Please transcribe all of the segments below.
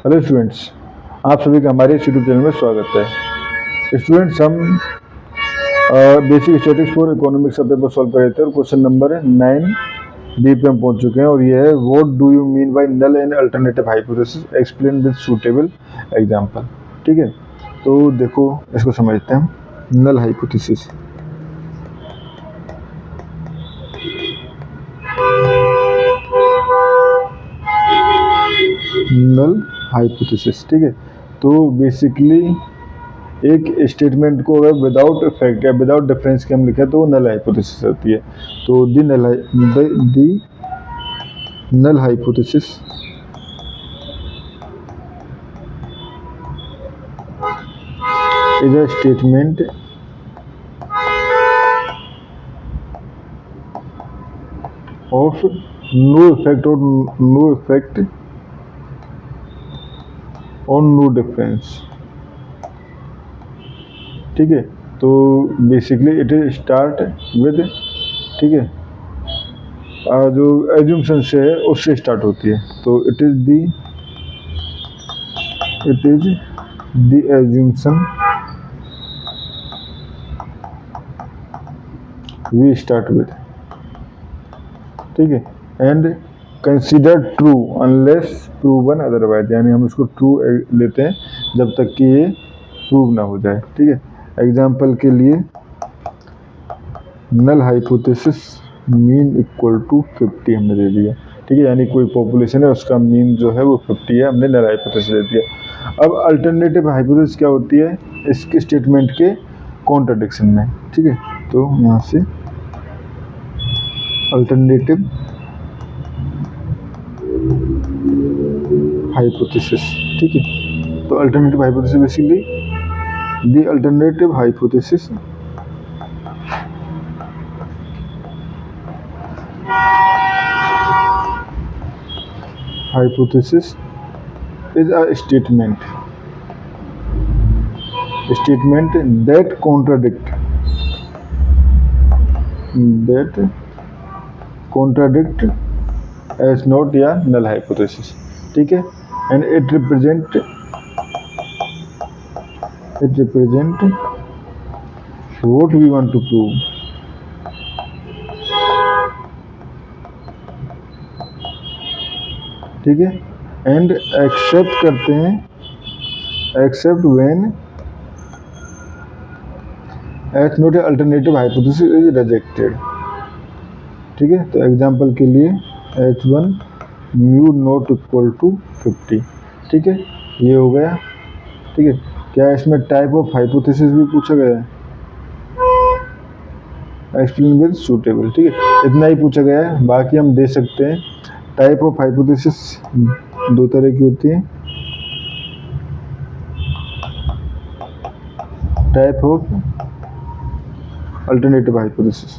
Hello students, आप सभी का हमारे यूट्यूब चैनल में स्वागत है। स्टूडेंट्स, हम बेसिक स्टैटिस्टिक्स फॉर इकोनॉमिक्स का पेपर सॉल्व कर रहे थे और क्वेश्चन नंबर 9 बी पे हम पहुंच चुके हैं और ये है what do you mean by null and alternative hypothesis explain with suitable example. ठीक है, तो देखो इसको समझते हैं। नल हाइपोथेसिस, नल हाइपोथेसिस, ठीक है। तो बेसिकली एक स्टेटमेंट को अगर विदाउट इफेक्ट या विदाउट डिफरेंस के हम लिखें तो वो नल हाइपोथेसिस होती है। तो the null hypothesis is a statement of no effect और no effect on no difference. ठीक है, तो basically it is start with, ठीक है, जो एज्यूम्पशन से है उससे स्टार्ट होती है। तो it is the assumption we start with, ठीक है, and consider true unless proven otherwise, यानी हम इसको ट्रू लेते हैं जब तक कि ये प्रूव ना हो जाए। ठीक है, एग्जाम्पल के लिए null hypothesis mean equal to 50 हमने दे दिया। ठीक है, यानी कोई पॉपुलेशन है उसका मीन जो है वो 50 है, हमने नल हाइपोथेसिस दे दिया। अब अल्टरनेटिव हाइपोथेसिस क्या होती है इसके स्टेटमेंट के कॉन्ट्रडिक्शन में। ठीक है, तो यहाँ से अल्टरनेटिव हाइपोथेसिस, ठीक है। तो alternative hypothesis basically the alternative hypothesis is a statement that contradict as not या null hypothesis। ठीक है, and it represent what we want to prove। ठीक है, and accept करते हैं except when as not alternative hypothesis is rejected। ठीक है, तो एग्जाम्पल के लिए h1 mu naught equal to 50। ठीक है, ये हो गया। ठीक है, क्या इसमें टाइप ऑफ हाइपोथेसिस भी पूछा गया है? Explain with suitable. ठीक है, इतना ही पूछा गया है, बाकी हम दे सकते हैं। टाइप ऑफ हाइपोथेसिस दो तरह की होती है। टाइप ऑफ अल्टरनेटिव हाइपोथेसिस,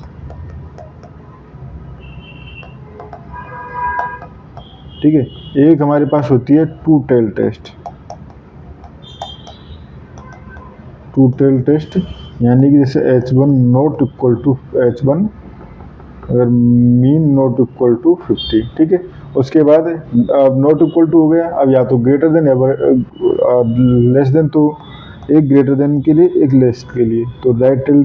ठीक है, एक हमारे पास होती है two tail test. Two tail test यानी कि जैसे h1 not equal to h1 अगर मीन नॉट इक्वल टू 50। ठीक है, उसके बाद अब नॉट इक्वल टू हो गया, अब या तो ग्रेटर देन या लेस देन, तो एक ग्रेटर देन के लिए एक लेस के लिए। तो राइट टेल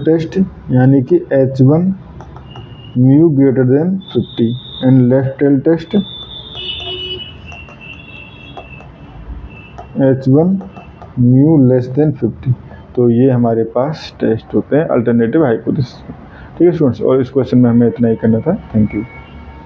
टेस्ट यानी कि h1 mu greater than 50 and left tail test h1 mu less than 50। तो ये हमारे पास टेस्ट होते हैं अल्टरनेटिव हाइपोथेसिस। ठीक है स्टूडेंट्स, और इस क्वेश्चन में हमें इतना ही करना था। Thank you.